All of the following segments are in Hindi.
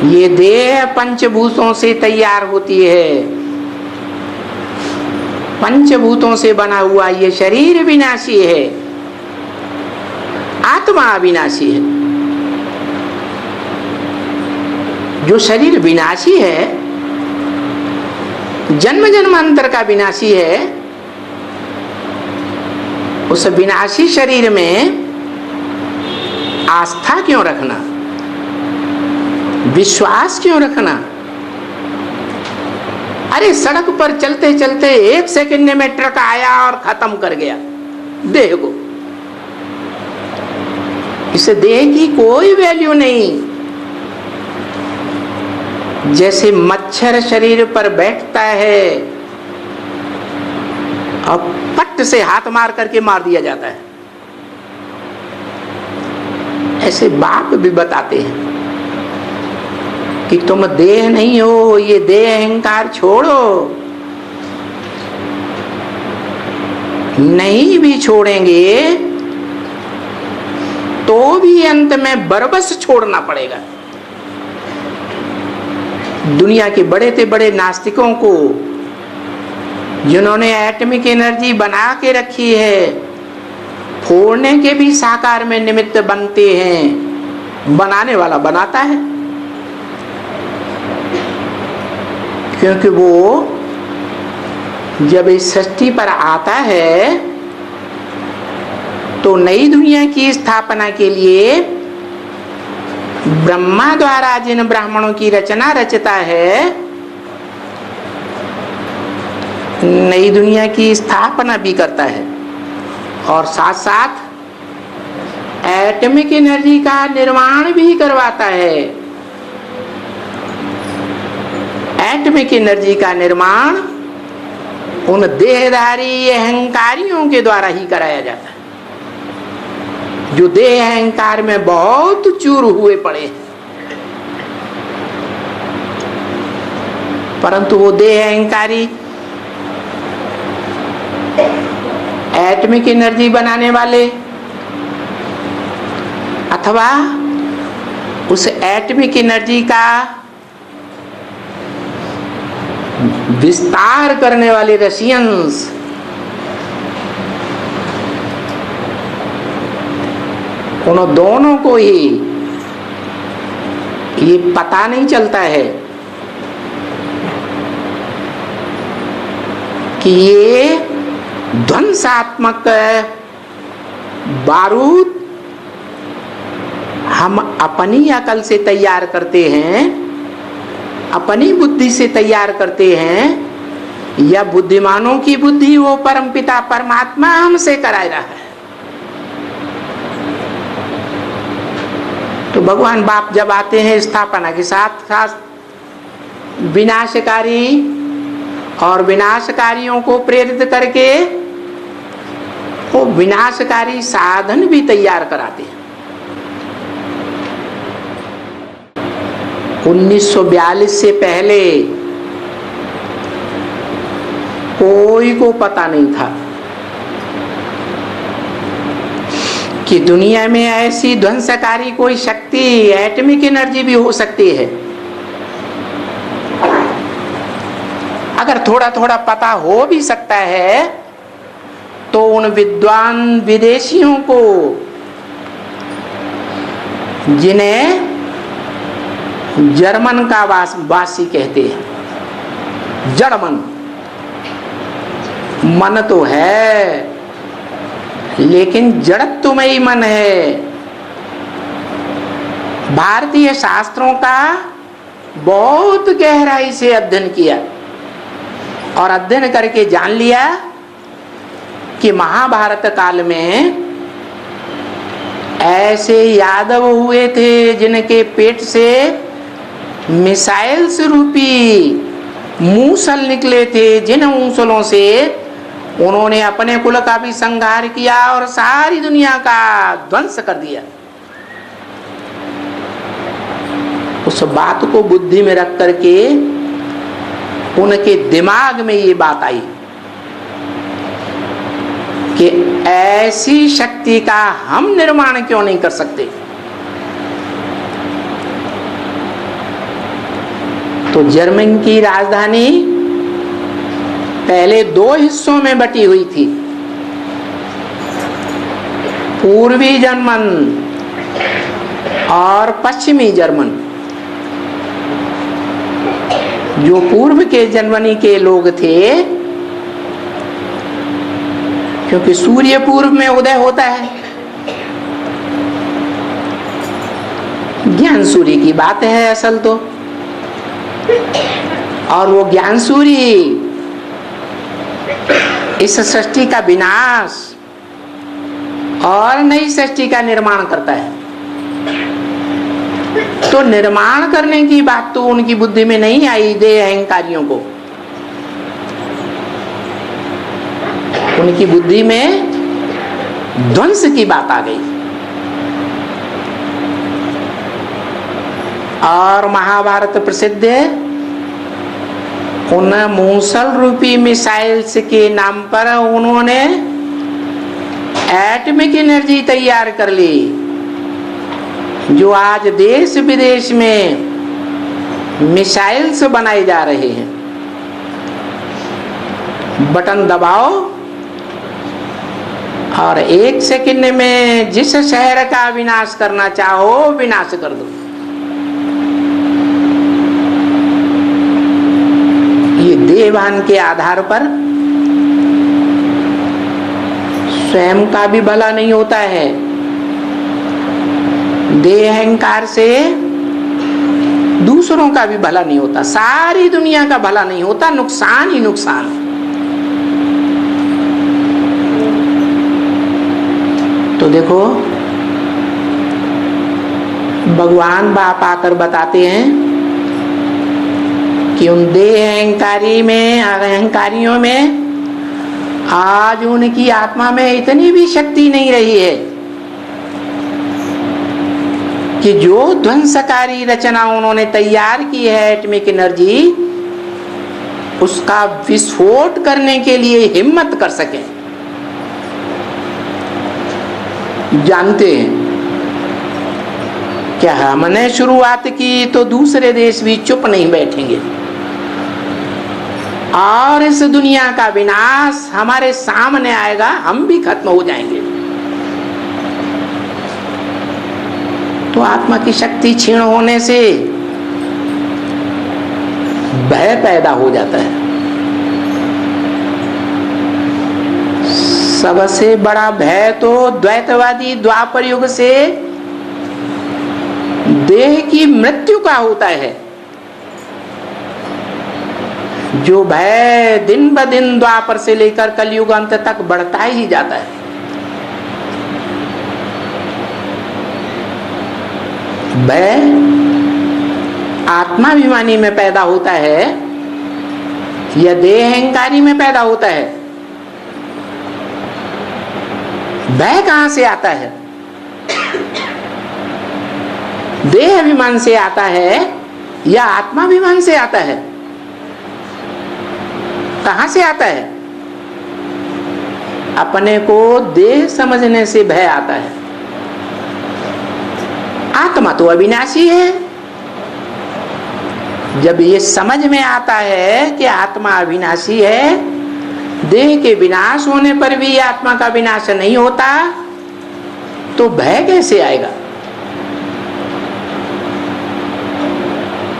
ये देह पंचभूतों से तैयार होती है, पंचभूतों से बना हुआ ये शरीर विनाशी है, आत्मा अविनाशी है। जो शरीर विनाशी है, जन्म जन्मांतर का विनाशी है, उस विनाशी शरीर में आस्था क्यों रखना, विश्वास क्यों रखना? अरे सड़क पर चलते चलते 1 सेकंड में ट्रक आया और खत्म कर गया देह को। इस देह की कोई वैल्यू नहीं। जैसे मच्छर शरीर पर बैठता है और पट से हाथ मार करके मार दिया जाता है, ऐसे बाप भी बताते हैं कि तुम देह नहीं हो, ये देह अहंकार छोड़ो। नहीं भी छोड़ेंगे तो भी अंत में बरबस छोड़ना पड़ेगा। दुनिया के बड़े से बड़े नास्तिकों को, जिन्होंने एटॉमिक एनर्जी बना के रखी है, फोड़ने के भी साकार में निमित्त बनते हैं। बनाने वाला बनाता है, क्योंकि वो जब इस सृष्टि पर आता है तो नई दुनिया की स्थापना के लिए ब्रह्मा द्वारा जिन ब्राह्मणों की रचना रचता है, नई दुनिया की स्थापना भी करता है और साथ साथ एटॉमिक एनर्जी का निर्माण भी करवाता है। एटॉमिक एनर्जी का निर्माण उन देहधारी अहंकारियों के द्वारा ही कराया जाता है, जो देह अहंकार में बहुत चूर हुए पड़े हैं। परंतु वो देह अहंकारी एटॉमिक एनर्जी बनाने वाले अथवा उस एटॉमिक एनर्जी का विस्तार करने वाले रशियंस, उन दोनों को ही ये पता नहीं चलता है कि ये ध्वंसात्मक बारूद हम अपनी अकल से तैयार करते हैं, अपनी बुद्धि से तैयार करते हैं, या बुद्धिमानों की बुद्धि वो परमपिता परमात्मा हमसे करा रहा है। तो भगवान बाप जब आते हैं स्थापना के साथ साथ विनाशकारी और विनाशकारियों को प्रेरित करके वो विनाशकारी साधन भी तैयार कराते हैं। 1942 से पहले कोई को पता नहीं था कि दुनिया में ऐसी ध्वंसकारी कोई शक्ति, एटॉमिक एनर्जी भी हो सकती है। अगर थोड़ा थोड़ा पता हो भी सकता है तो उन विद्वान विदेशियों को, जिन्हें जर्मन का वासी कहते हैं, जड़मन, मन तो है लेकिन जड़त्वमयी मन है। भारतीय शास्त्रों का बहुत गहराई से अध्ययन किया और अध्ययन करके जान लिया कि महाभारत काल में ऐसे यादव हुए थे जिनके पेट से मिसाइल्स रूपी मूसल निकले थे, जिन मूसलों से उन्होंने अपने कुल का भी संहार किया और सारी दुनिया का ध्वंस कर दिया। उस बात को बुद्धि में रख करके उनके दिमाग में ये बात आई कि ऐसी शक्ति का हम निर्माण क्यों नहीं कर सकते। तो जर्मन की राजधानी पहले 2 हिस्सों में बटी हुई थी, पूर्वी जर्मन और पश्चिमी जर्मन। जो पूर्व के जर्मनी के लोग थे, क्योंकि सूर्य पूर्व में उदय होता है, ज्ञान सूर्य की बात है असल तो, और वो ज्ञान सूर्य इस सृष्टि का विनाश और नई सृष्टि का निर्माण करता है। तो निर्माण करने की बात तो उनकी बुद्धि में नहीं आई, देह अहंकारियों को। उनकी बुद्धि में ध्वंस की बात आ गई। और महाभारत प्रसिद्ध है, उन मूसल रूपी मिसाइल्स के नाम पर उन्होंने एटॉमिक एनर्जी तैयार कर ली, जो आज देश विदेश में मिसाइल्स बनाए जा रहे हैं। बटन दबाओ और 1 सेकंड में जिस शहर का विनाश करना चाहो विनाश कर दो। ये देहभान के आधार पर स्वयं का भी भला नहीं होता है, देह अहंकार से दूसरों का भी भला नहीं होता, सारी दुनिया का भला नहीं होता, नुकसान ही नुकसान। तो देखो भगवान बाप आकर बताते हैं कि उन देह अहंकारी में, अहंकारियों में आज उनकी आत्मा में इतनी भी शक्ति नहीं रही है कि जो ध्वंसकारी रचना उन्होंने तैयार की है एटॉमिक एनर्जी, उसका विस्फोट करने के लिए हिम्मत कर सके। जानते हैं क्या हमने शुरुआत की तो दूसरे देश भी चुप नहीं बैठेंगे, और इस दुनिया का विनाश हमारे सामने आएगा, हम भी खत्म हो जाएंगे। तो आत्मा की शक्ति क्षीण होने से भय पैदा हो जाता है। सबसे बड़ा भय तो द्वैतवादी द्वापर युग से देह की मृत्यु का होता है, जो भय दिन ब दिन द्वापर से लेकर कलयुग अंत तक बढ़ता ही जाता है। भय आत्माभिमानी में पैदा होता है या देह अहंकारी में पैदा होता है? भय कहां से आता है? देह अभिमान से आता है या आत्माभिमान से आता है? कहां से आता है? अपने को देह समझने से भय आता है। आत्मा तो अविनाशी है। जब ये समझ में आता है कि आत्मा अविनाशी है, देह के विनाश होने पर भी आत्मा का विनाश नहीं होता, तो भय कैसे आएगा?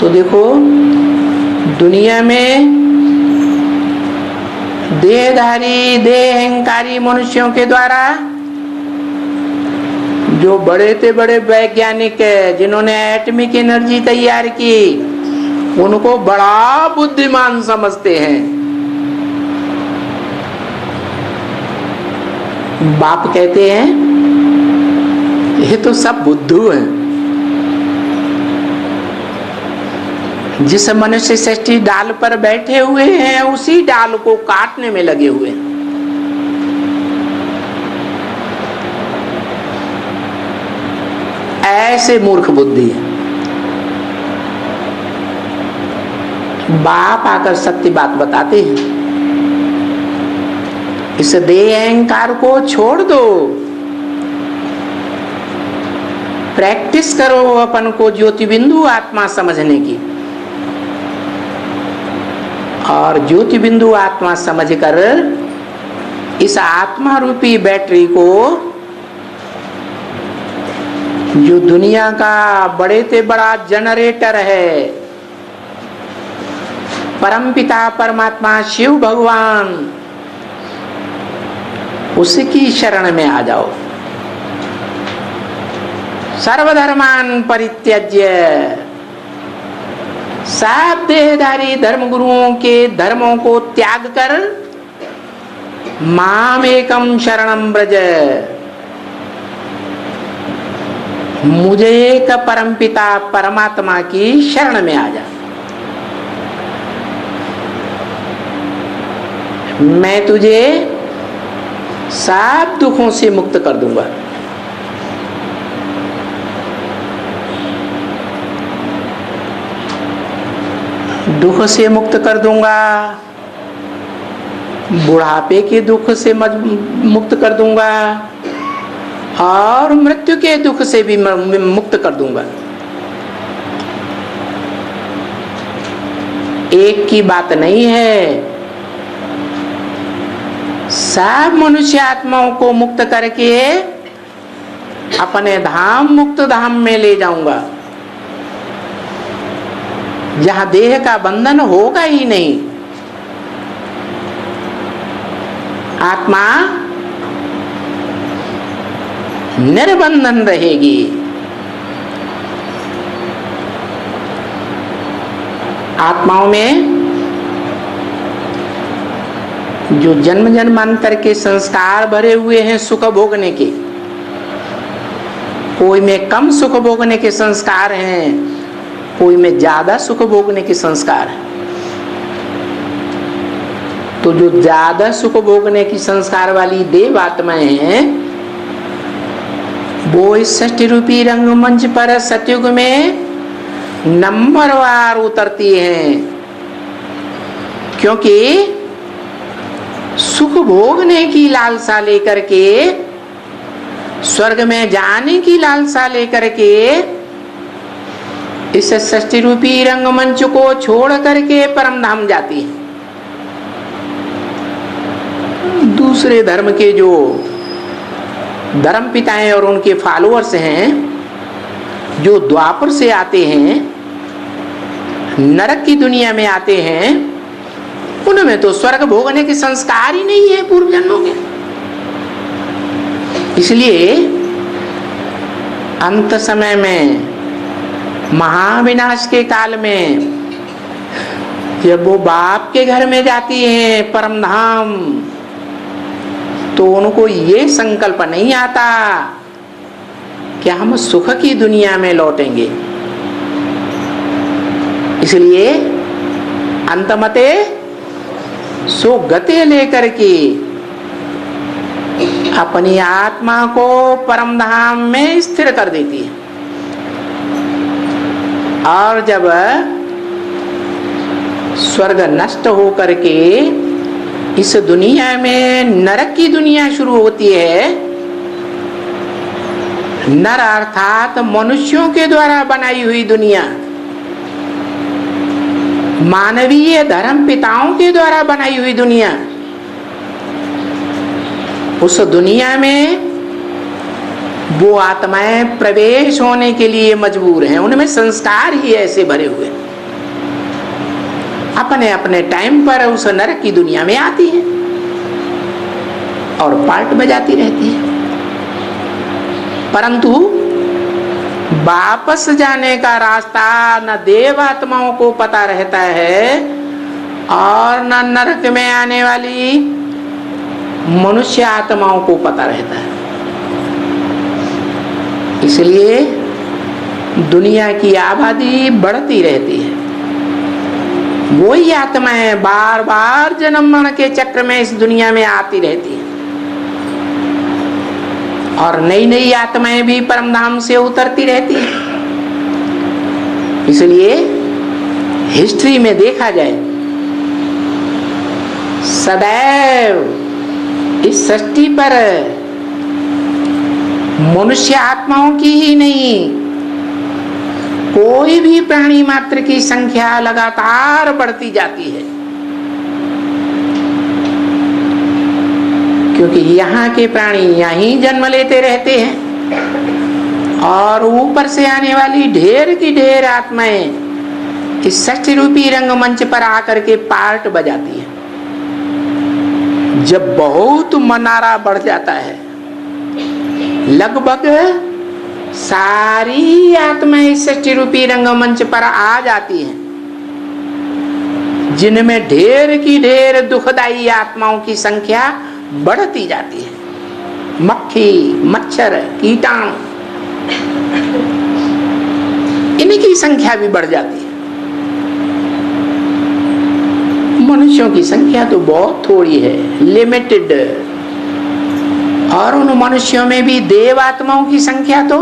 तो देखो दुनिया में देहधारी, देह अहंकारी मनुष्यों के द्वारा जो बड़े से बड़े वैज्ञानिक है, जिन्होंने एटॉमिक एनर्जी तैयार की, उनको बड़ा बुद्धिमान समझते हैं। बाप कहते हैं ये तो सब बुद्धू हैं। जिस मनुष्य सृष्टि डाल पर बैठे हुए हैं, उसी डाल को काटने में लगे हुए हैं। ऐसे मूर्ख बुद्धि है। बाप आकर सत्य बात बताते हैं, इस देह अहंकार को छोड़ दो, प्रैक्टिस करो अपन को ज्योति बिंदु आत्मा समझने की। और ज्योति बिंदु आत्मा समझकर इस आत्मा रूपी बैटरी को, जो दुनिया का बड़े से बड़ा जनरेटर है, परमपिता परमात्मा शिव भगवान, उसकी शरण में आ जाओ। सर्वधर्मान परित्यज्य, सब देहधारी धर्म गुरुओं के धर्मों को त्याग कर माम एकम शरणम ब्रज, मुझे एक परमपिता परमात्मा की शरण में आ जा। मैं तुझे सब दुखों से मुक्त कर दूंगा। दुख से मुक्त कर दूंगा, बुढ़ापे के दुख से मुक्त कर दूंगा और मृत्यु के दुख से भी मुक्त कर दूंगा। एक की बात नहीं है, सब मनुष्य आत्माओं को मुक्त करके अपने धाम मुक्त धाम में ले जाऊंगा, जहां देह का बंधन होगा ही नहीं। आत्मा निर्बंधन रहेगी। आत्माओं में जो जन्म जन्मांतर के संस्कार भरे हुए हैं सुख भोगने के, कोई में कम सुख भोगने के संस्कार हैं, कोई में ज्यादा सुख भोगने के संस्कार है। तो जो ज्यादा सुख भोगने की संस्कार वाली देव आत्माएं हैं, वो इस सृष्टि रूपी रंगमंच पर सतयुग में नंबरवार उतरती हैं, क्योंकि सुख भोगने की लालसा लेकर के, स्वर्ग में जाने की लालसा लेकर के इस सृष्टि रूपी रंगमंच को छोड़ करके परम धाम जाती है। दूसरे धर्म के जो धर्म पिताएं और उनके फॉलोअर्स हैं, जो द्वापर से आते हैं, नरक की दुनिया में आते हैं, उनमें तो स्वर्ग भोगने के संस्कार ही नहीं है पूर्व जन्मों के। इसलिए अंत समय में, महाविनाश के काल में, जब वो बाप के घर में जाती हैं परम धाम, तो उनको ये संकल्प नहीं आता कि हम सुख की दुनिया में लौटेंगे। इसलिए अंतमते सो गते लेकर के अपनी आत्मा को परम धाम में स्थिर कर देती है। और जब स्वर्ग नष्ट हो करके इस दुनिया में नरक की दुनिया शुरू होती है, नर अर्थात मनुष्यों के द्वारा बनाई हुई दुनिया, मानवीय धर्म पिताओं के द्वारा बनाई हुई दुनिया, उस दुनिया में वो आत्माएं प्रवेश होने के लिए मजबूर हैं। उनमें संस्कार ही ऐसे भरे हुए, अपने अपने टाइम पर उस नरक की दुनिया में आती है और पार्ट बजाती रहती है। परंतु वापस जाने का रास्ता न देव आत्माओं को पता रहता है और न नरक में आने वाली मनुष्य आत्माओं को पता रहता है। इसलिए दुनिया की आबादी बढ़ती रहती है। वही आत्माएं बार बार जन्म मरण के चक्र में इस दुनिया में आती रहती है और नई नई आत्माएं भी परमधाम से उतरती रहती है। इसलिए हिस्ट्री में देखा जाए, सदैव इस सृष्टि पर मनुष्य आत्माओं की ही नहीं, कोई भी प्राणी मात्र की संख्या लगातार बढ़ती जाती है। क्योंकि यहाँ के प्राणी यहीं जन्म लेते रहते हैं और ऊपर से आने वाली ढेर की ढेर आत्माएं इस षष्ठी रूपी रंगमंच पर आकर के पार्ट बजाती है। जब बहुत मनारा बढ़ जाता है, लगभग सारी आत्माएं इस षष्ठी रूपी रंगमंच पर आ जाती हैं, जिनमें ढेर की ढेर दुखदाई आत्माओं की संख्या बढ़ती जाती है। मक्खी, मच्छर, कीटाणु, इनकी संख्या भी बढ़ जाती है। मनुष्यों की संख्या तो बहुत थोड़ी है, लिमिटेड, और उन मनुष्यों में भी देव आत्माओं की संख्या तो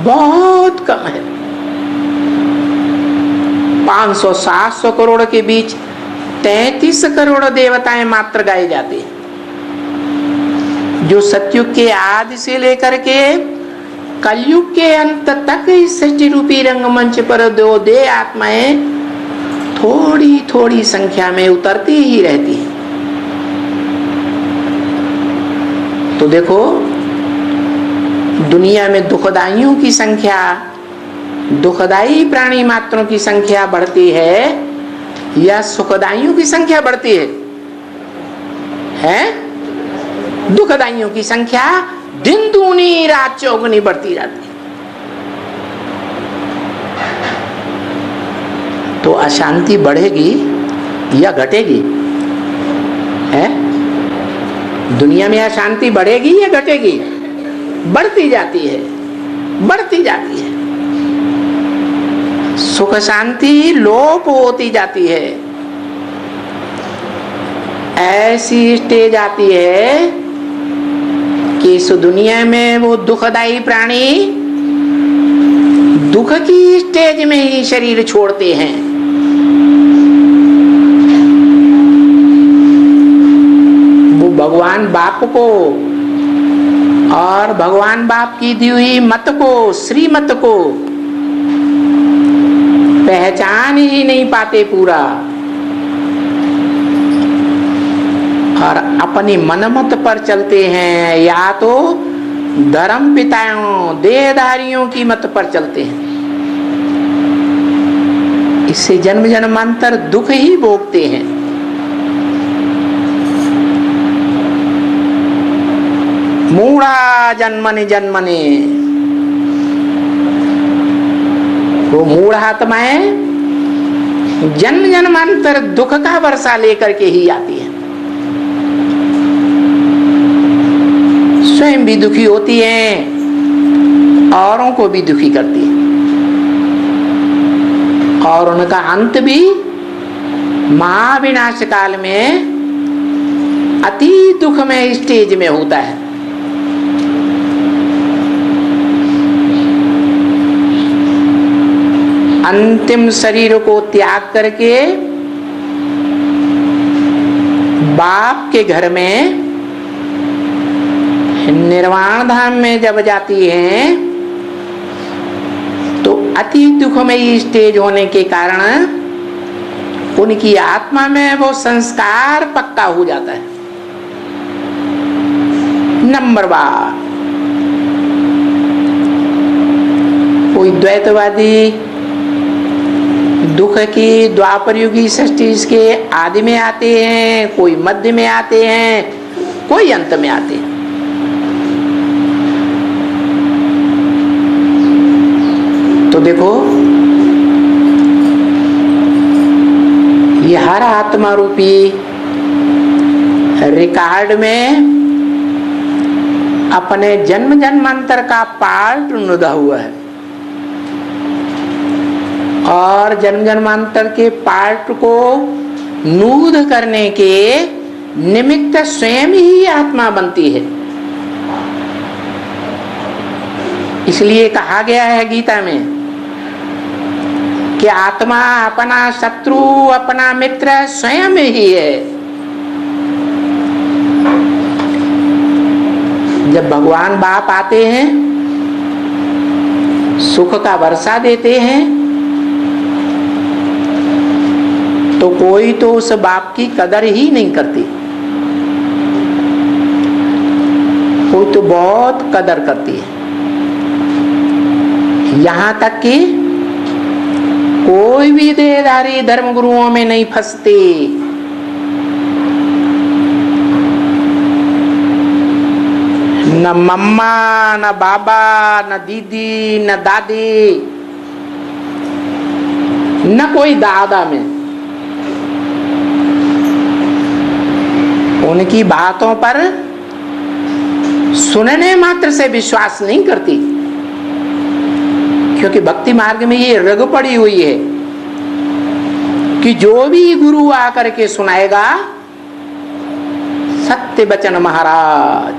बहुत कम है। 500-700 करोड़ के बीच 33 करोड़ देवताएं मात्र गाए जाते हैं, जो सतयुग के आदि से लेकर के कलयुग के अंत तक इस षष्ठी रूपी रंगमंच पर दो दे आत्माएं थोड़ी थोड़ी संख्या में उतरती ही रहती है। तो देखो, दुनिया में दुखदाइयों की संख्या, दुखदाई प्राणी मात्रों की संख्या बढ़ती है या सुखदाइयों की संख्या बढ़ती है? दुखदाइयों की संख्या दिन दूनी रात चौगुनी बढ़ती जाती है। तो अशांति बढ़ेगी या घटेगी? दुनिया में अशांति बढ़ेगी या घटेगी? बढ़ती जाती है, बढ़ती जाती है। सुख शांति लोप होती जाती है। ऐसी स्टेज आती है कि इस दुनिया में वो दुखदाई प्राणी दुख की स्टेज में ही शरीर छोड़ते हैं। वो भगवान बाप को और भगवान बाप की दी हुई मत को, श्रीमत को पहचान ही नहीं पाते पूरा, और अपनी मनमत पर चलते हैं, या तो धर्म पिताओं, देहधारियों की मत पर चलते हैं। इससे जन्म जन्मांतर दुख ही भोगते हैं। मूढ़ा जन्मने जन्मने, वो मूढ़ आत्माएं जन्म जन्मांतर दुख का वर्षा लेकर के ही आती है। स्वयं भी दुखी होती हैं, औरों को भी दुखी करती है, और उनका अंत भी महाविनाश काल में अति दुखमय स्टेज में होता है। अंतिम शरीर को त्याग करके बाप के घर में निर्वाण धाम में जब जाती हैं, तो अति दुखमयी स्टेज होने के कारण उनकी आत्मा में वो संस्कार पक्का हो जाता है। नंबर बार कोई द्वैतवादी दुख की द्वापर युगी षष्ठी के आदि में आते हैं, कोई मध्य में आते हैं, कोई अंत में आते हैं। तो देखो, ये हर आत्मा रूपी रिकॉर्ड में अपने जन्म जन्मांतर का पार्ट नुदा हुआ है, और जन्म जन्मांतर के पार्ट को नूद करने के निमित्त स्वयं ही आत्मा बनती है। इसलिए कहा गया है गीता में कि आत्मा अपना शत्रु, अपना मित्र स्वयं ही है। जब भगवान बाप आते हैं, सुख का वर्षा देते हैं, तो कोई तो उस बाप की कदर ही नहीं करती। तो बहुत कदर करती है, यहां तक कि कोई भी देहधारी धर्म गुरुओं में नहीं फंसती। न मम्मा, न बाबा, न दीदी, न दादी, न कोई दादा में उनकी बातों पर सुनने मात्र से विश्वास नहीं करती, क्योंकि भक्ति मार्ग में ये रग पड़ी हुई है कि जो भी गुरु आकर के सुनाएगा, सत्य वचन महाराज,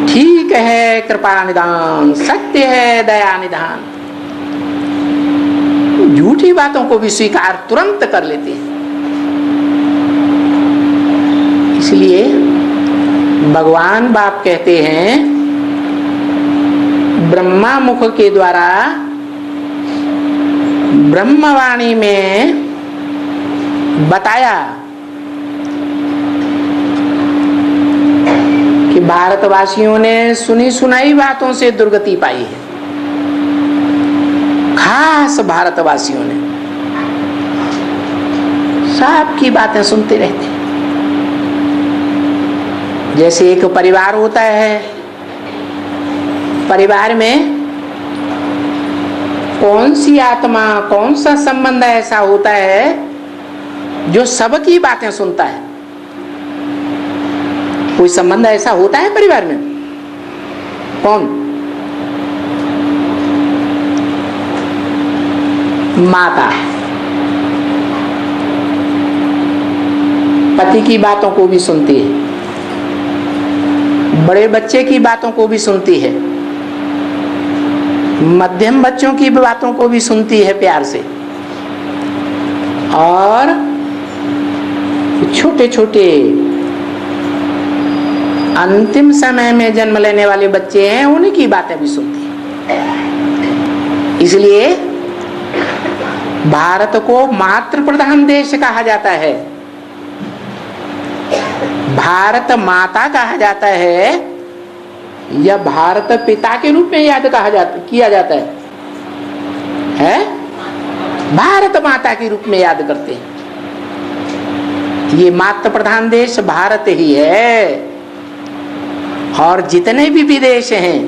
ठीक है कृपा निदान, सत्य है दया निदान, झूठी बातों को भी स्वीकार तुरंत कर लेते हैं। इसलिए भगवान बाप कहते हैं, ब्रह्मा मुख के द्वारा ब्रह्मवाणी में बताया कि भारतवासियों ने सुनी सुनाई बातों से दुर्गति पाई है। खास भारतवासियों ने सबकी बातें सुनते रहते हैं। जैसे एक परिवार होता है, परिवार में कौन सी आत्मा, कौन सा संबंध ऐसा होता है जो सबकी बातें सुनता है? कोई संबंध ऐसा होता है परिवार में? कौन? माता पति की बातों को भी सुनती है, बड़े बच्चे की बातों को भी सुनती है, मध्यम बच्चों की बातों को भी सुनती है प्यार से, और छोटे छोटे अंतिम समय में जन्म लेने वाले बच्चे हैं, उनकी बातें भी सुनती है। इसलिए भारत को मातृ प्रधान देश कहा जाता है, भारत माता कहा जाता है, या भारत पिता के रूप में याद किया जाता है? भारत माता के रूप में याद करते हैं। ये मातृ प्रधान देश भारत ही है, और जितने भी विदेश हैं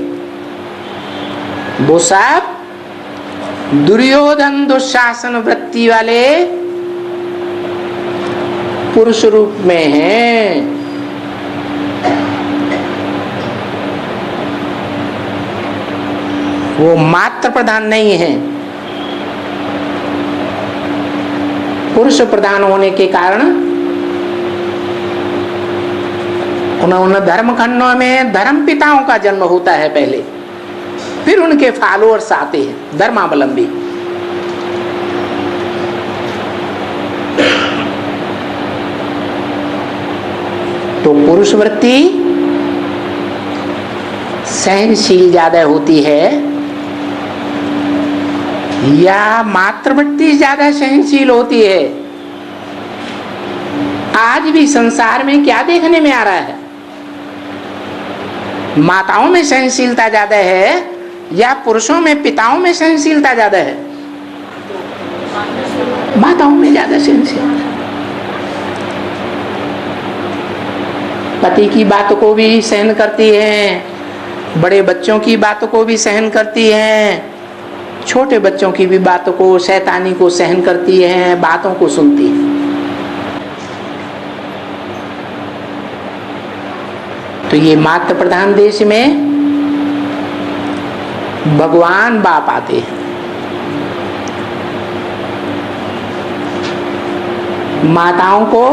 वो सब दुर्योधन दुशासन वृत्ति वाले पुरुष रूप में हैं। वो मातृ प्रधान नहीं है, पुरुष प्रधान होने के कारण उन धर्म खंडों में धर्म पिताओं का जन्म होता है पहले, फिर उनके फॉलोअर्स आते हैं धर्मावलंबी। तो पुरुष वृत्ति सहनशील ज्यादा होती है, या मातृवृत्ति ज्यादा सहनशील होती है? आज भी संसार में क्या देखने में आ रहा है? माताओं में सहनशीलता ज्यादा है या पुरुषों में, पिताओं में सहनशीलता ज्यादा है? माताओं में ज्यादा सहनशीलता। पति की बात को भी सहन करती हैं, बड़े बच्चों की बात को भी सहन करती हैं, छोटे बच्चों की भी बातों को, शैतानी को सहन करती हैं, बातों को सुनती हैं। तो ये मातृ प्रधान देश में भगवान बाप आते हैं, माताओं को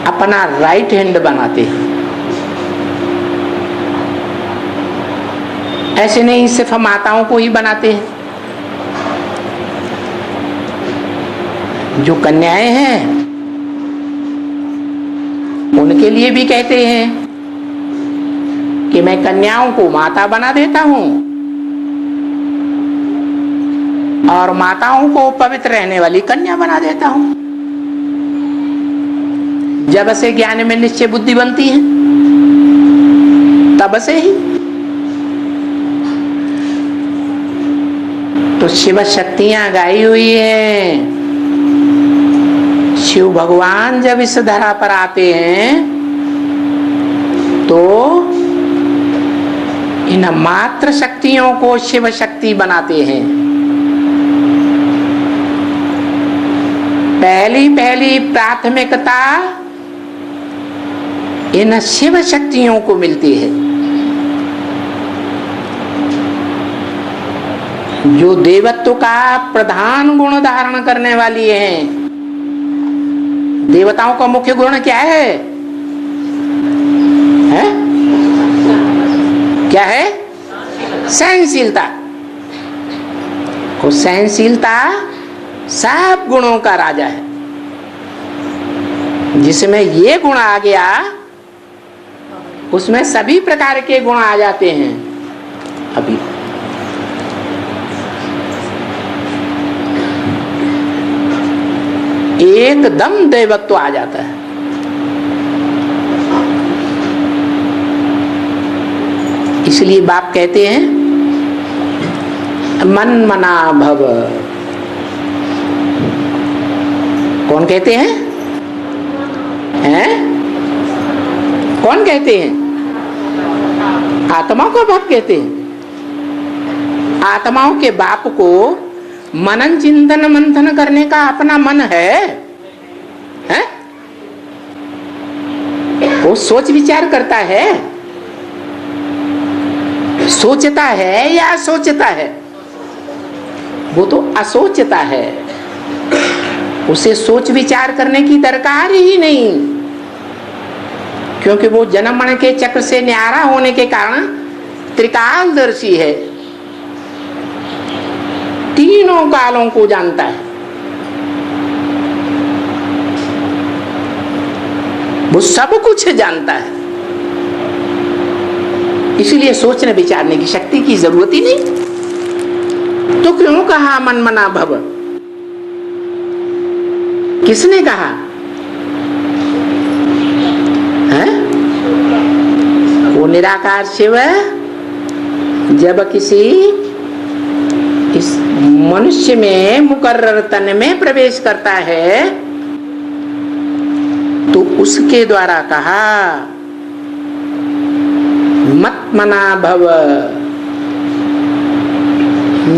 अपना राइट हैंड बनाते हैं। ऐसे नहीं सिर्फ माताओं को ही बनाते हैं, जो कन्याएं हैं उनके लिए भी कहते हैं कि मैं कन्याओं को माता बना देता हूं और माताओं को पवित्र रहने वाली कन्या बना देता हूं। जब से ज्ञान में निश्चय बुद्धि बनती है तब से ही। तो शिव शक्तियां गाई हुई हैं। शिव भगवान जब इस धरा पर आते हैं तो इन मात्र शक्तियों को शिव शक्ति बनाते हैं। पहली प्राथमिकता इन शिव शक्तियों को मिलती है, जो देवत्व का प्रधान गुण धारण करने वाली हैं। देवताओं का मुख्य गुण क्या है? क्या है? सहनशीलता। सहनशीलता सब गुणों का राजा है। जिसमें ये गुण आ गया उसमें सभी प्रकार के गुण आ जाते हैं। अभी एकदम देवत्व आ जाता है। इसलिए बाप कहते हैं मन मना भव। कौन कहते हैं? कौन कहते हैं? आत्मा को बाप कहते हैं। आत्माओं के बाप को मनन चिंतन मंथन करने का अपना मन है? वो सोच विचार करता है? सोचता है या सोचता है? वो तो असोचता है। उसे सोच विचार करने की दरकार ही नहीं, क्योंकि वो जन्म मरण के चक्र से न्यारा होने के कारण त्रिकालदर्शी है। तीनों कालों को जानता है। वो सब कुछ जानता है। इसलिए सोचने विचारने की शक्ति की जरूरत ही नहीं। तो क्यों कहा मन मना भव? किसने कहा है? वो निराकार शिव जब किसी इस मनुष्य में मुकर्रर तन में प्रवेश करता है तो उसके द्वारा कहा मत मना भव,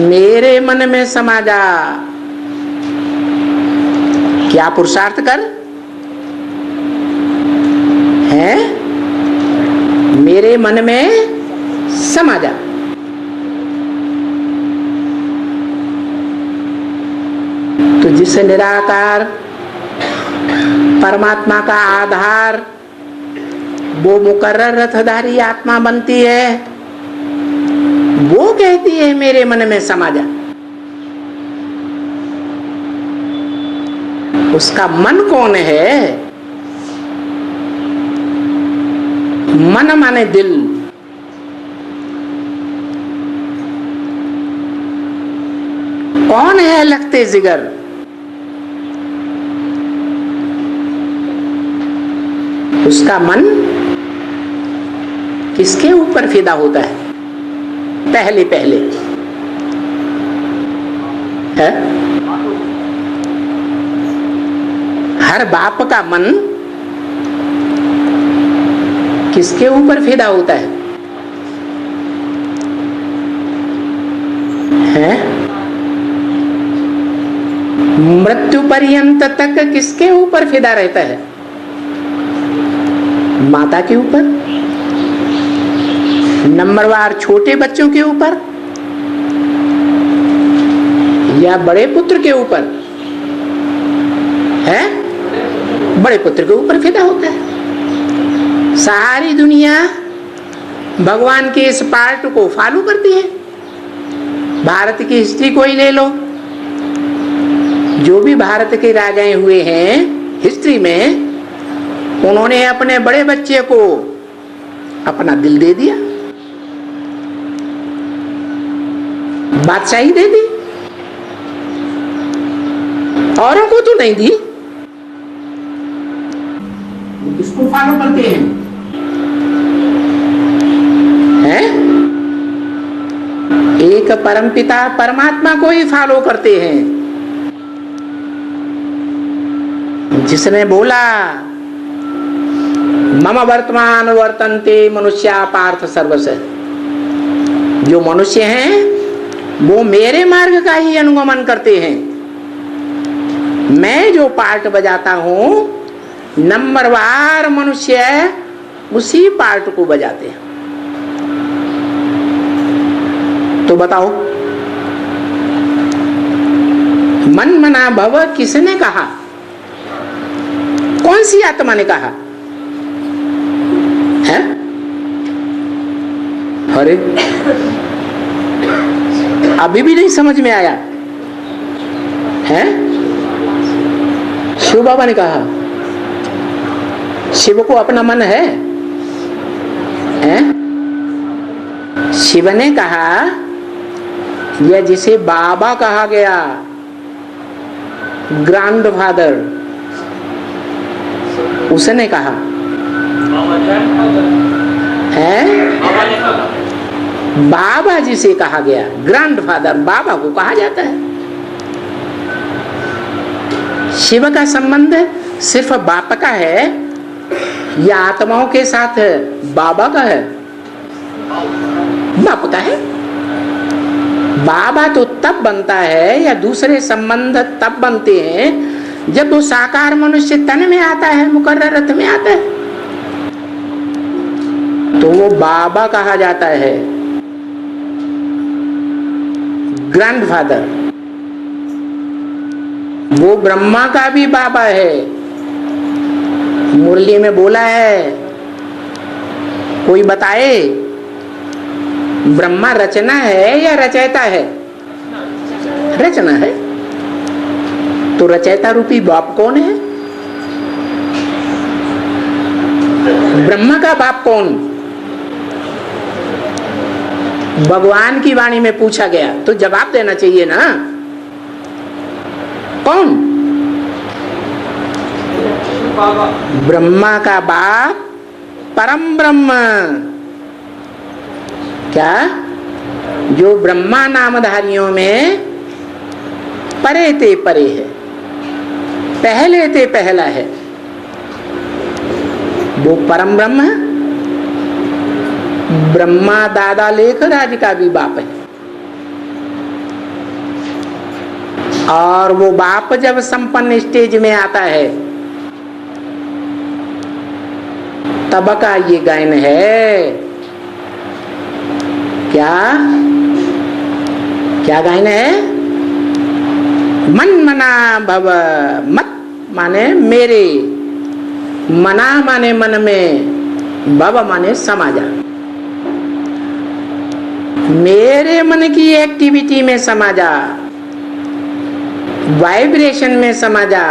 मेरे मन में समा जा। क्या पुरुषार्थ कर है? मेरे मन में समा जा। तो जिस निराकार परमात्मा का आधार वो मुकर्रर रथधारी आत्मा बनती है, वो कहती है मेरे मन में समा जा। उसका मन कौन है? मन माने दिल। कौन है लखते जिगर? उसका मन किसके ऊपर फिदा होता है? पहले पहले है? हर बाप का मन किसके ऊपर फिदा होता है? मृत्यु पर्यंत तक किसके ऊपर फिदा रहता है? माता के ऊपर, नंबरवार छोटे बच्चों के ऊपर या बड़े पुत्र के ऊपर है? बड़े पुत्र के ऊपर फिदा होता है। सारी दुनिया भगवान के इस पार्ट को फॉलो करती है। भारत की हिस्ट्री को ही ले लो, जो भी भारत के राजाएं हुए हैं हिस्ट्री में, उन्होंने अपने बड़े बच्चे को अपना दिल दे दिया, बादशाही दे दी, औरों को तो नहीं दी। इसको फॉलो करते हैं। एक परमपिता परमात्मा को ही फॉलो करते हैं, जिसने बोला मम वर्तमान वर्तन्ते मनुष्या पार्थ सर्वश। जो मनुष्य हैं वो मेरे मार्ग का ही अनुगमन करते हैं। मैं जो पार्ट बजाता हूं नंबरवार मनुष्य उसी पार्ट को बजाते हैं। तो बताओ, मन मना भव किसने कहा? कौन सी आत्मा ने कहा है? अरे अभी भी नहीं समझ में आया है? शिव बाबा ने कहा। शिव को अपना मन है? शिव ने कहा, यह जिसे बाबा कहा गया, ग्रैंडफादर, उसने कहा है? बाबा जिसे कहा गया, ग्रैंडफादर, बाबा को कहा जाता है। शिव का संबंध सिर्फ बाप का है या आत्माओं के साथ बाबा का है? बाप का है। बाबा तो तब बनता है या दूसरे संबंध तब बनते हैं जब वो साकार मनुष्य तन में आता है, मुकर्रर रथ में आता है, तो वो बाबा कहा जाता है, ग्रैंडफादर। वो ब्रह्मा का भी बाबा है। मुरली में बोला है, कोई बताए ब्रह्मा रचना है या रचयिता है? रचना है। तो रचयिता रूपी बाप कौन है? ब्रह्मा का बाप कौन? भगवान की वाणी में पूछा गया तो जवाब देना चाहिए ना। कौन? ब्रह्मा का बाप परम ब्रह्म। क्या? जो ब्रह्मा नामधारियों में परे ते परे है, पहले ते पहला है, वो परम ब्रह्म है। ब्रह्मा दादा लेखराज का भी बाप है। और वो बाप जब संपन्न स्टेज में आता है तब का ये गायन है। क्या क्या गायन है? मन मना भव, मत माने मेरे, मना माने मन में, भव माने समाजा। मेरे मन की एक्टिविटी में समा जा, वाइब्रेशन में समा जा,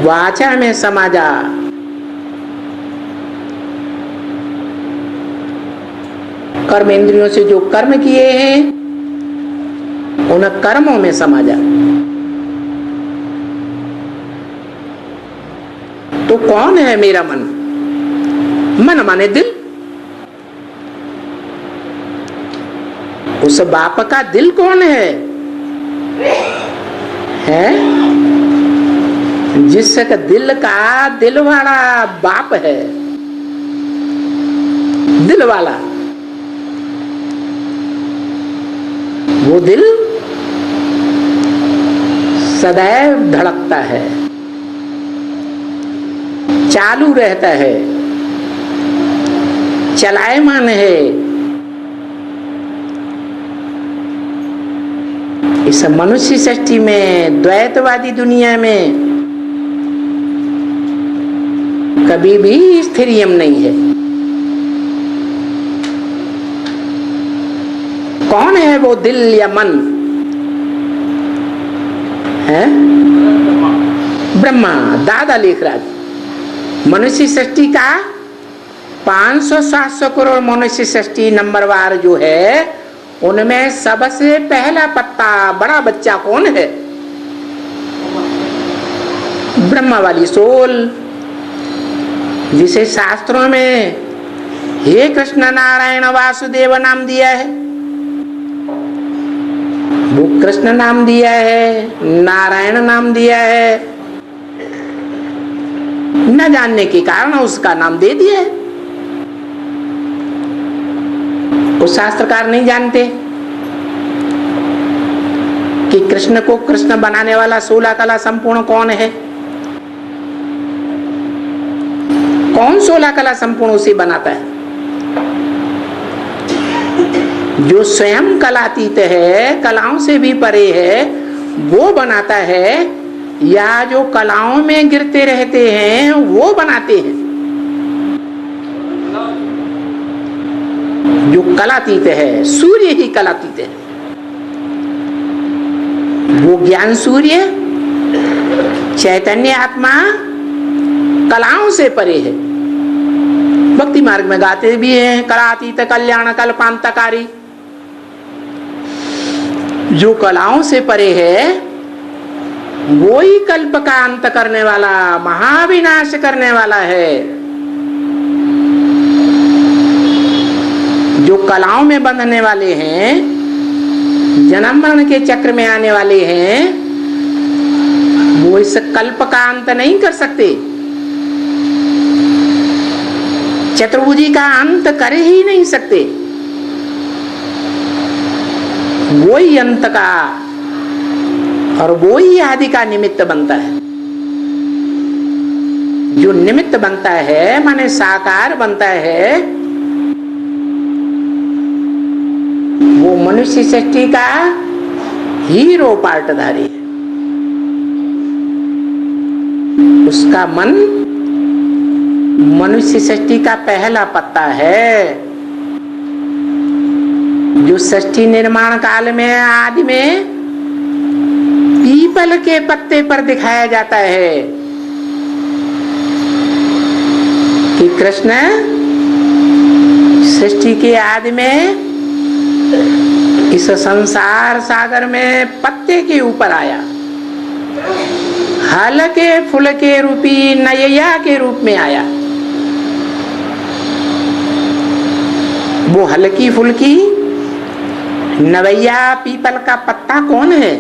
वाचा में समा जा। कर्म इंद्रियों से जो कर्म किए हैं उन कर्मों में समा जा। तो कौन है मेरा मन? मन माने दिल। उस बाप का दिल कौन है? जिसका दिल का दिल वाला बाप है, दिल वाला। वो दिल सदैव धड़कता है, चालू रहता है, चलायमान है। इस मनुष्य सृष्टि में, द्वैतवादी दुनिया में कभी भी स्थिरियम नहीं है। कौन है वो दिल या मन? है ब्रह्मा, दादा लेखराज। मनुष्य सृष्टि का 500-700 करोड़ मनुष्य सृष्टि नंबरवार जो है, उनमें सबसे पहला पत्ता, बड़ा बच्चा कौन है? ब्रह्मा वाली सोल, जिसे शास्त्रों में हे कृष्ण नारायण वासुदेव नाम दिया है। वो कृष्ण नाम दिया है, नारायण नाम दिया है, न जानने के कारण उसका नाम दे दिया है। उस शास्त्रकार नहीं जानते कि कृष्ण को कृष्ण बनाने वाला 16 कला संपूर्ण कौन है। कौन 16 कला संपूर्ण उसे बनाता है? जो स्वयं कलातीत है, कलाओं से भी परे है, वो बनाता है, या जो कलाओं में गिरते रहते हैं वो बनाते हैं? जो कलातीत है, सूर्य ही कलातीत है। वो ज्ञान सूर्य, चैतन्य आत्मा कलाओं से परे है। भक्ति मार्ग में गाते भी हैं, कलातीत कल्याण कल्पांतकारी। जो कलाओं से परे है वो ही कल्प का अंत करने वाला, महाविनाश करने वाला है। जो कलाओं में बंधने वाले हैं, जन्म मरण के चक्र में आने वाले हैं, वो इस कल्प का अंत नहीं कर सकते। चतुर्भुजी का अंत कर ही नहीं सकते। वो ही अंत का और वो ही आदि का निमित्त बनता है। जो निमित्त बनता है माने साकार बनता है, वो मनुष्य सृष्टि का हीरो पार्टधारी है। उसका मन मनुष्य सृष्टि का पहला पत्ता है, जो सृष्टि निर्माण काल में आदि में पीपल के पत्ते पर दिखाया जाता है कि कृष्ण सृष्टि के आदि में इस संसार सागर में पत्ते के ऊपर आया, हल्के फुल्के रूपी नैया के रूप में आया। वो हल्की फुल्की नवैया पीपल का पत्ता कौन है?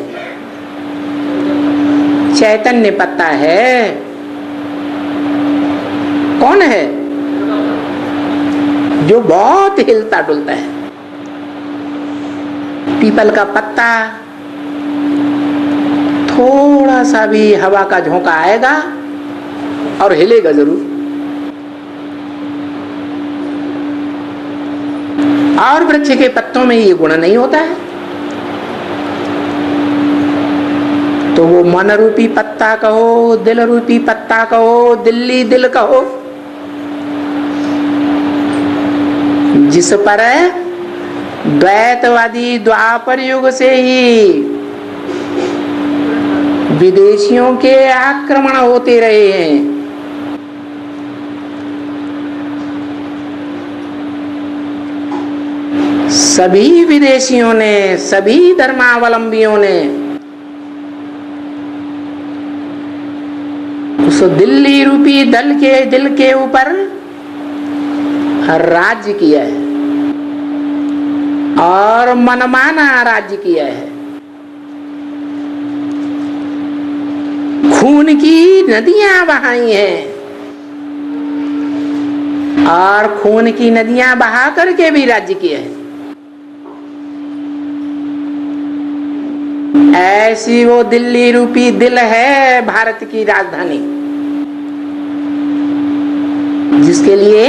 चैतन्य पत्ता है। कौन है? जो बहुत हिलता डुलता है। पीपल का पत्ता थोड़ा सा भी हवा का झोंका आएगा और हिलेगा जरूर। और वृक्ष के पत्तों में ये गुण नहीं होता है। तो वो मन रूपी पत्ता कहो, दिल रूपी पत्ता कहो, दिल्ली दिल कहो, जिस पर द्वैतवादी द्वापर युग से ही विदेशियों के आक्रमण होते रहे हैं। सभी विदेशियों ने, सभी धर्मावलंबियों ने उस दिल्ली रूपी दिल के ऊपर राज्य किया है और मनमाना राज्य किया है। खून की नदियां बहाई हैं और खून की नदियां बहा करके भी राज्य किया है। ऐसी वो दिल्ली रूपी दिल है भारत की राजधानी, जिसके लिए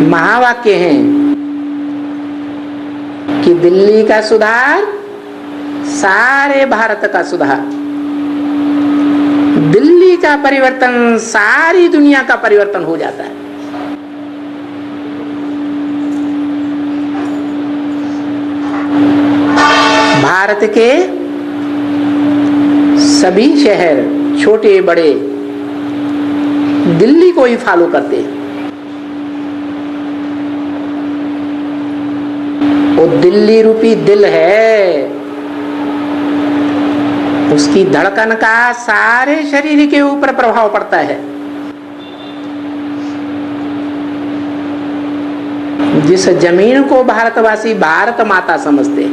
महावाक्य हैं कि दिल्ली का सुधार सारे भारत का सुधार, दिल्ली का परिवर्तन सारी दुनिया का परिवर्तन हो जाता है। भारत के सभी शहर छोटे बड़े दिल्ली को ही फॉलो करते हैं। वो दिल्ली रूपी दिल है, उसकी धड़कन का सारे शरीर के ऊपर प्रभाव पड़ता है। जिस जमीन को भारतवासी भारत माता समझते,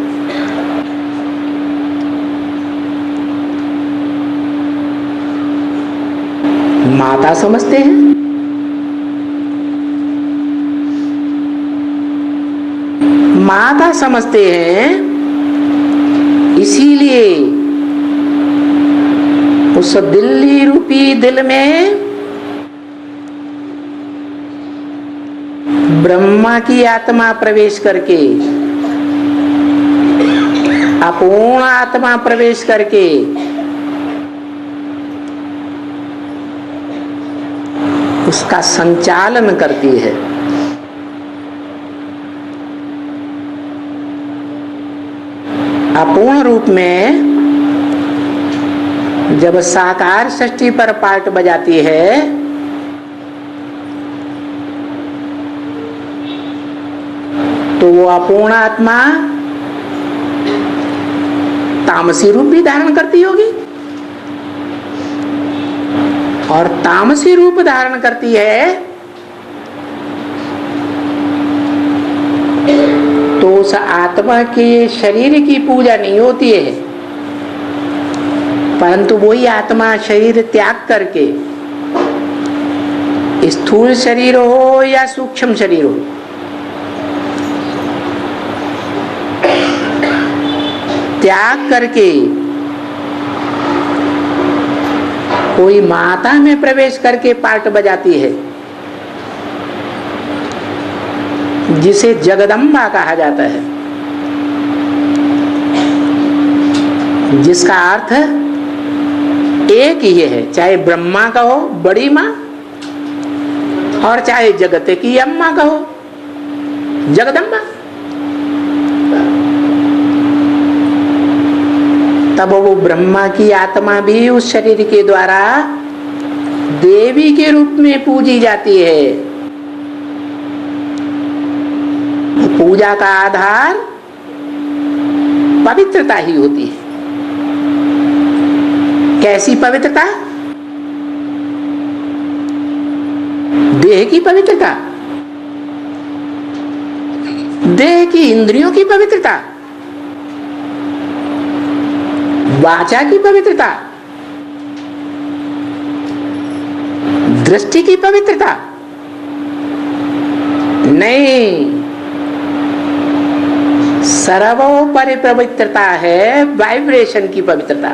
माता समझते हैं। माता समझते हैं, इसीलिए उस दिल्ली रूपी दिल में ब्रह्मा की आत्मा प्रवेश करके, अपूर्ण आत्मा प्रवेश करके उसका संचालन करती है। अपूर्ण रूप में जब साकार सृष्टि पर पार्ट बजाती है तो वो अपूर्ण आत्मा तामसी रूप भी धारण करती होगी, और तामसी रूप धारण करती है तो उस आत्मा के शरीर की पूजा नहीं होती है, परंतु वही आत्मा शरीर त्याग करके, स्थूल शरीर हो या सूक्ष्म शरीर हो, त्याग करके कोई माता में प्रवेश करके पार्ट बजाती है, जिसे जगदम्बा कहा जाता है, जिसका अर्थ एक ही है, चाहे ब्रह्मा का हो बड़ी माँ और चाहे जगत की अम्मा का हो जगदम्बा। तब वो ब्रह्मा की आत्मा भी उस शरीर के द्वारा देवी के रूप में पूजी जाती है। पूजा का आधार पवित्रता ही होती है। कैसी पवित्रता? देह की पवित्रता, देह की इंद्रियों की पवित्रता, वाचा की पवित्रता, दृष्टि की पवित्रता नहीं, सर्वोपरि पवित्रता है वाइब्रेशन की पवित्रता।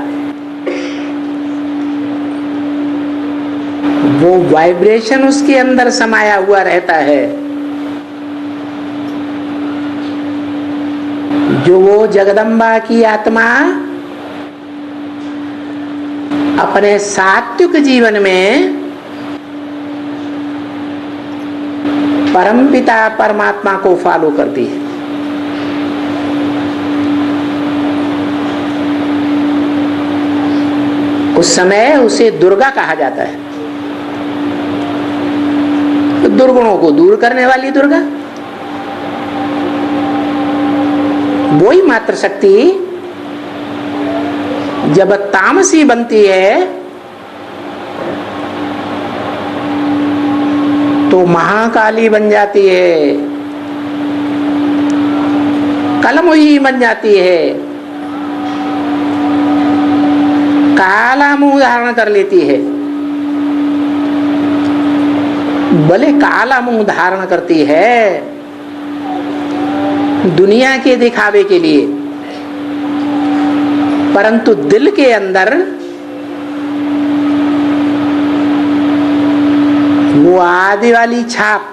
वो वाइब्रेशन उसके अंदर समाया हुआ रहता है, जो वो जगदम्बा की आत्मा अपने सात्विक जीवन में परमपिता परमात्मा को फॉलो करती है। उस समय उसे दुर्गा कहा जाता है, दुर्गुणों को दूर करने वाली दुर्गा। वही मात्र शक्ति जब तामसी बनती है तो महाकाली बन जाती है, कलमुही बन जाती है, काला मुंह धारण कर लेती है। भले काला मुंह धारण करती है दुनिया के दिखावे के लिए, परंतु दिल के अंदर वो आदि वाली छाप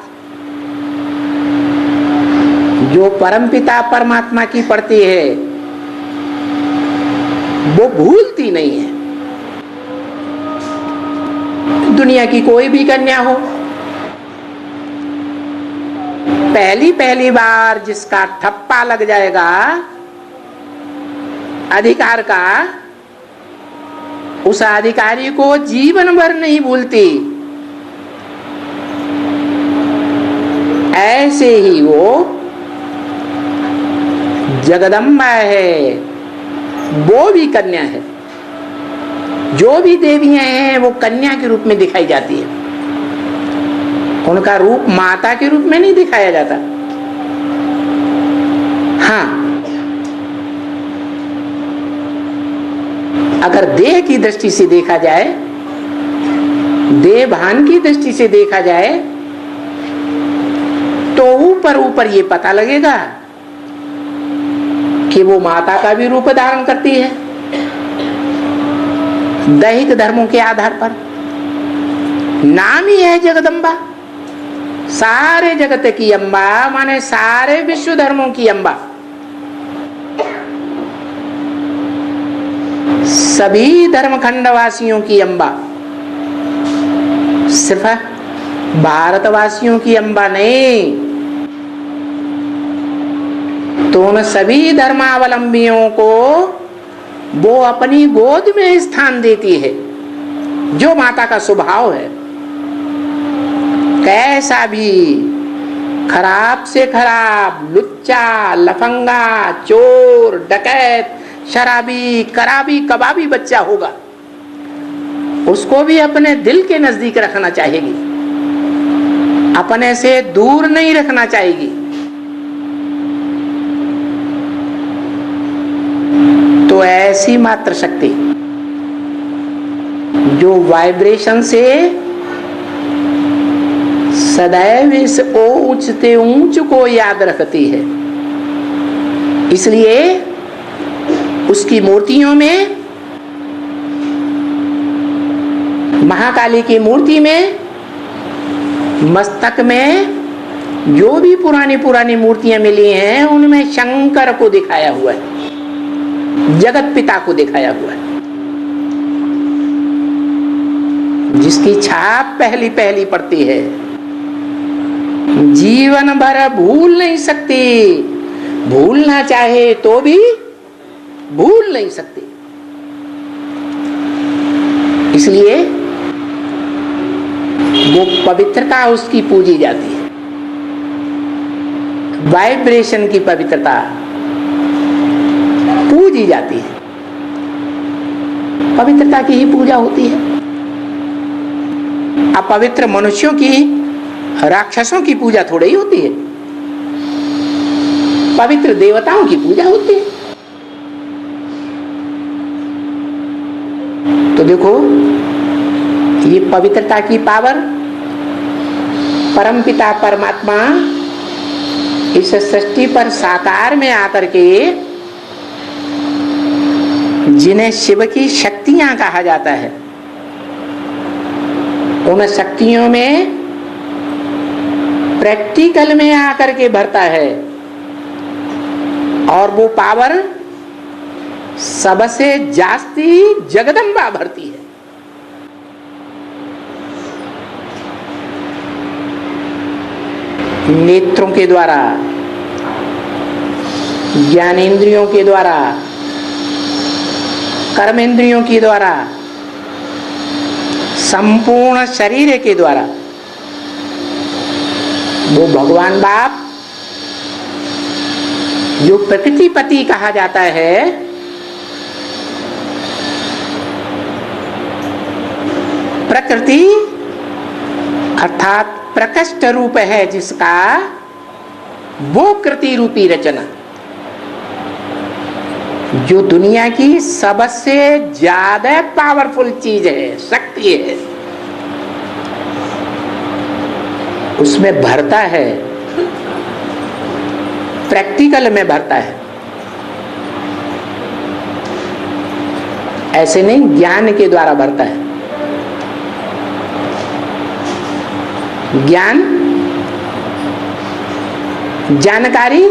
जो परमपिता परमात्मा की पड़ती है वो भूलती नहीं है। दुनिया की कोई भी कन्या हो, पहली बार जिसका ठप्पा लग जाएगा अधिकार का, उस अधिकारी को जीवन भर नहीं भूलती। ऐसे ही वो जगदम्बा है, वो भी कन्या है। जो भी देवियां हैं वो कन्या के रूप में दिखाई जाती है, उनका रूप माता के रूप में नहीं दिखाया जाता। हाँ, अगर देह की दृष्टि से देखा जाए, देह भान की दृष्टि से देखा जाए तो ऊपर ऊपर ये पता लगेगा कि वो माता का भी रूप धारण करती है दैहिक धर्मों के आधार पर। नाम ही है जगदम्बा, सारे जगत की अम्बा, माने सारे विश्व धर्मों की अम्बा, सभी धर्मखंड वासियों की अम्बा, सिर्फ भारतवासियों की अम्बा नहीं। तो उन सभी धर्मावलंबियों को वो अपनी गोद में स्थान देती है, जो माता का स्वभाव है। कैसा भी खराब से खराब, लुच्चा, लफंगा, चोर, डकैत, शराबी, कराबी, कबाबी बच्चा होगा, उसको भी अपने दिल के नजदीक रखना चाहेगी, अपने से दूर नहीं रखना चाहेगी। तो ऐसी मात्र शक्ति जो वाइब्रेशन से सदैव इस ऊंच से ऊंच को याद रखती है, इसलिए उसकी मूर्तियों में, महाकाली की मूर्ति में, मस्तक में जो भी पुरानी पुरानी मूर्तियां मिली हैं उनमें शंकर को दिखाया हुआ है, जगत पिता को दिखाया हुआ है, जिसकी छाप पहली पहली पड़ती है, जीवन भर भूल नहीं सकती, भूलना चाहे तो भी भूल नहीं सकती। इसलिए वो पवित्रता उसकी पूजी जाती है, वाइब्रेशन की पवित्रता पूजी जाती है, पवित्रता की ही पूजा होती है। अपवित्र मनुष्यों की, राक्षसों की पूजा थोड़ी ही होती है, पवित्र देवताओं की पूजा होती है। तो देखो, ये पवित्रता की पावर, परमपिता परमात्मा इस सृष्टि पर साकार में आकर के, जिन्हें शिव की शक्तियां कहा जाता है, उन शक्तियों में प्रैक्टिकल में आकर के भरता है, और वो पावर सबसे जास्ती जगदम्बा भरती है। नेत्रों के द्वारा, ज्ञानेंद्रियों के द्वारा, कर्मेंद्रियों के द्वारा, संपूर्ण शरीर के द्वारा वो भगवान बाप, जो प्रकृतिपति कहा जाता है, प्रकृति अर्थात प्रकृष्ट रूप है जिसका, वो कृति रूपी रचना, जो दुनिया की सबसे ज्यादा पावरफुल चीज है, शक्ति है, उसमें भरता है, प्रैक्टिकल में भरता है। ऐसे नहीं ज्ञान के द्वारा भरता है। ज्ञान, जानकारी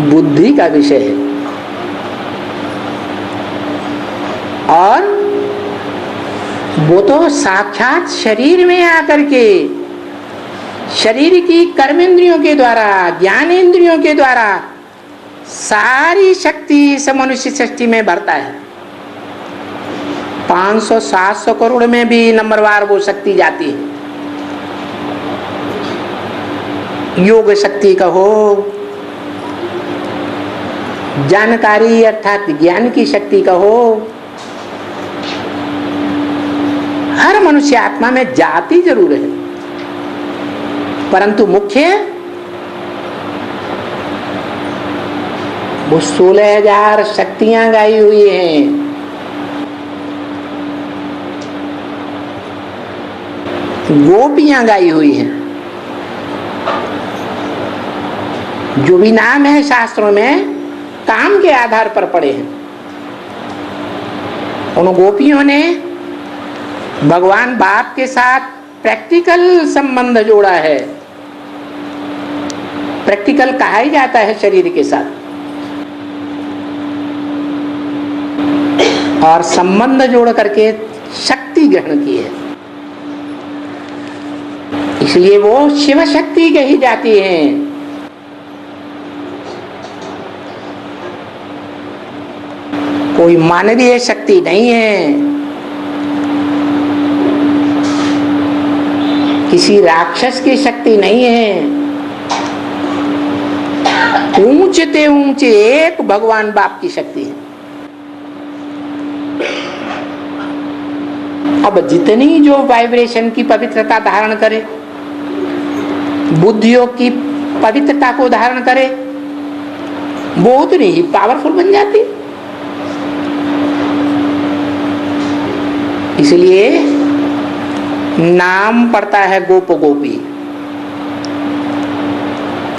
बुद्धि का विषय है, और वो तो साक्षात शरीर में आकर के, शरीर की कर्मेंद्रियों के द्वारा, ज्ञानेंद्रियों के द्वारा सारी शक्ति इस मनुष्य सृष्टि में भरता है। 500-700 करोड़ में भी नंबरवार वो शक्ति जाती है। योग शक्ति कहो, जानकारी अर्थात ज्ञान की शक्ति कहो, हर मनुष्य आत्मा में जाती जरूर है, परंतु मुख्य वो 16,000 शक्तियां गाई हुई हैं। गोपियां गाई हुई हैं। जो भी नाम है शास्त्रों में काम के आधार पर पड़े हैं। उन गोपियों ने भगवान बाप के साथ प्रैक्टिकल संबंध जोड़ा है। प्रैक्टिकल कहा ही जाता है शरीर के साथ, और संबंध जोड़ करके शक्ति ग्रहण की है। इसलिए वो शिव शक्ति कही जाती हैं। कोई मानवीय शक्ति नहीं है, किसी राक्षस की शक्ति नहीं है। ऊंचे ऊंचे एक भगवान बाप की शक्ति है। अब जितनी जो वाइब्रेशन की पवित्रता धारण करे, बुद्धियों की पवित्रता को धारण करे, वो उतनी ही पावरफुल बन जाती। इसलिए नाम पड़ता है गोप गोपी।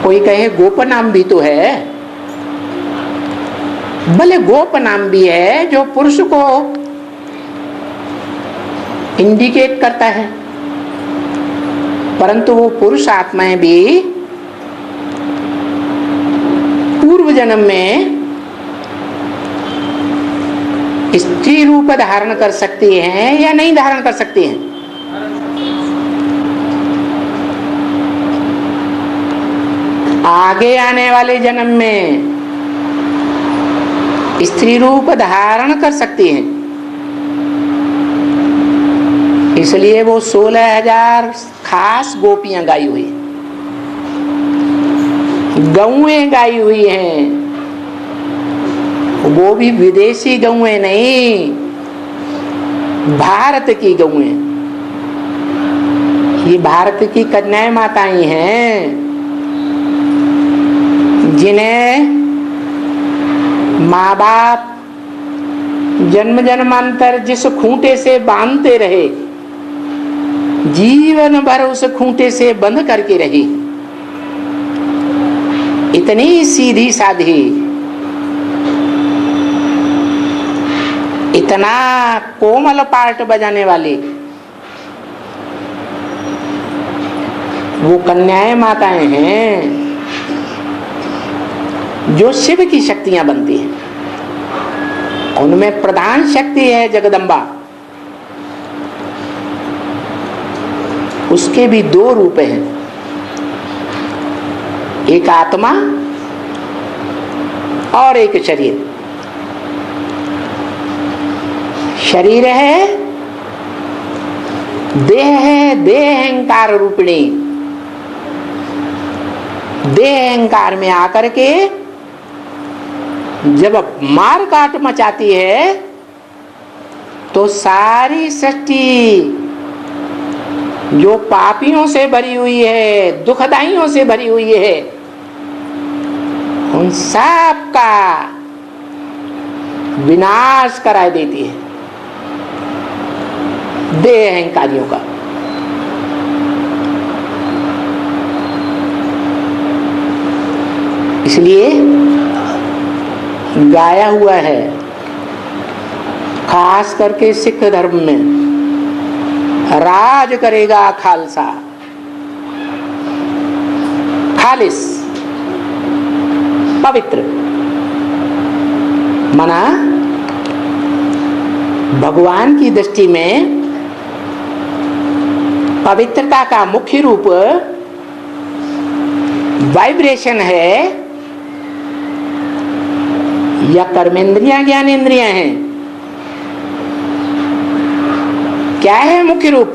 कोई कहे गोप नाम भी तो है, भले गोप नाम भी है जो पुरुष को इंडिकेट करता है, परंतु वो पुरुष आत्माएं भी पूर्व जन्म में स्त्री रूप धारण कर सकती हैं या नहीं धारण कर सकती हैं। आगे आने वाले जन्म में स्त्री रूप धारण कर सकती हैं। इसलिए वो 16,000 खास गोपियां गाई हुई, गौएं गाई हुई हैं। वो भी विदेशी गौएं नहीं, भारत की गौएं। ये भारत की कन्याएं माताएं हैं, जिन्हें माँ बाप जन्म जन्मांतर जिस खूंटे से बांधते रहे, जीवन भर उस खूंटे से बंध करके रही। इतनी सीधी साधी, इतना कोमल पार्ट बजाने वाली वो कन्याएं माताएं हैं जो शिव की शक्तियां बनती हैं। उनमें प्रधान शक्ति है जगदम्बा। उसके भी 2 रूप हैं, एक आत्मा और एक शरीर। शरीर है, देह है, देह अहंकार रूपिणी। देह अहंकार में आकर के जब मार काट मचाती है तो सारी सृष्टि जो पापियों से भरी हुई है, दुखदाइयों से भरी हुई है, उन सब का विनाश करा देती है, देह अहंकारियों का। इसलिए गाया हुआ है, खास करके सिख धर्म में, राज करेगा खालसा, खालिस, पवित्र। माना भगवान की दृष्टि में पवित्रता का मुख्य रूप वाइब्रेशन है या कर्मेंद्रियां ज्ञानेंद्रियां हैं? क्या है मुख्य रूप?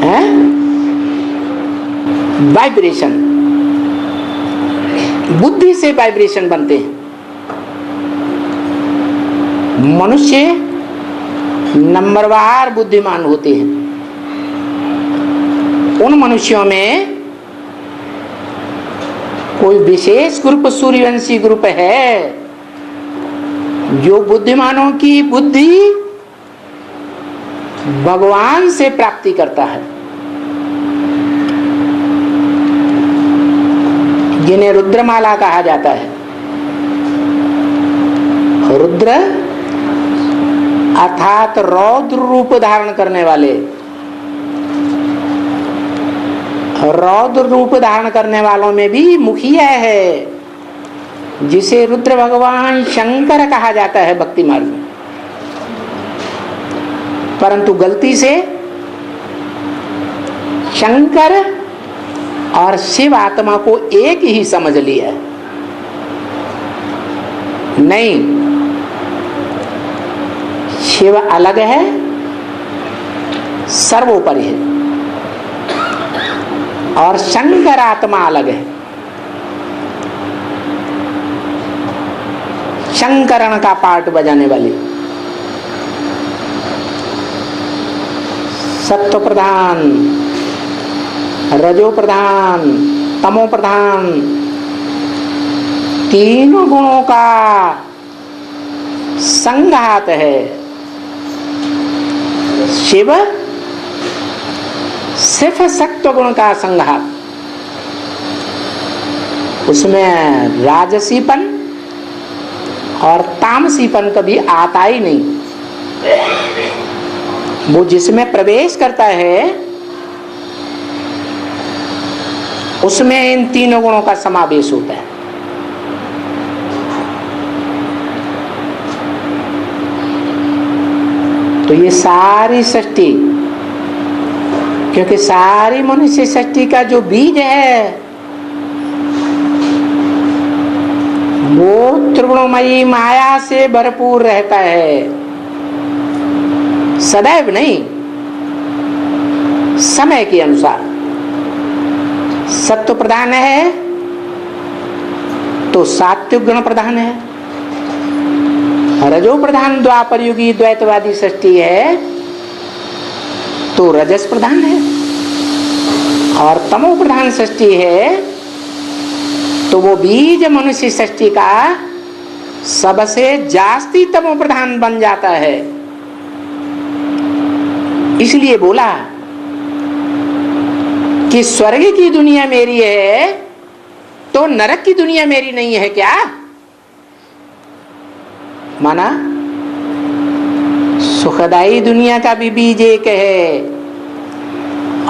है वाइब्रेशन। बुद्धि से वाइब्रेशन बनते हैं। मनुष्य नंबरवार बुद्धिमान होते हैं। उन मनुष्यों में कोई विशेष ग्रुप सूर्यवंशी ग्रुप है जो बुद्धिमानों की बुद्धि भगवान से प्राप्ति करता है, जिन्हें रुद्रमाला कहा जाता है। रुद्र अर्थात रौद्र रूप धारण करने वाले, रौद्र रूप धारण करने वालों में भी मुखिया है, जिसे रुद्र भगवान शंकर कहा जाता है भक्ति मार्ग में। परंतु गलती से शंकर और शिव आत्मा को एक ही समझ लिया। नहीं, शिव अलग है, सर्वोपरि है, और शंकर आत्मा अलग है। शंकरण का पार्ट बजाने वाली, सत्व प्रधान, रजो प्रधान, तमो प्रधान, तीनों गुणों का संघात है। शिव सिर्फ सत्व गुण का संघात, उसमें राजसीपन और तामसीपन कभी आता ही नहीं। वो जिसमें प्रवेश करता है उसमें इन तीनों गुणों का समावेश होता है। तो ये सारी सृष्टि, क्योंकि सारी मनुष्य सृष्टि का जो बीज है वो त्रिगुणमयी माया से भरपूर रहता है, सदैव नहीं, समय के अनुसार। सत्व प्रधान है तो सात्विक गुण प्रधान है, रजो प्रधान द्वापर युगी द्वैतवादी सृष्टि है तो रजस प्रधान है, और तमो प्रधान सृष्टि है तो वो बीज मनुष्य सृष्टि का सबसे जास्ती तमो प्रधान बन जाता है। इसलिए बोला कि स्वर्ग की दुनिया मेरी है तो नरक की दुनिया मेरी नहीं है क्या? माना सुखदाई दुनिया का भी बीज एक है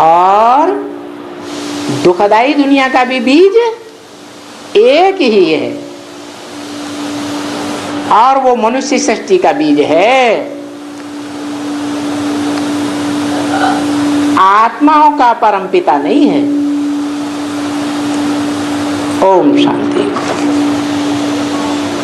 और दुखदाई दुनिया का भी बीज एक ही है, और वो मनुष्य सृष्टि का बीज है। आत्माओं का परमपिता नहीं है। ओम शांति।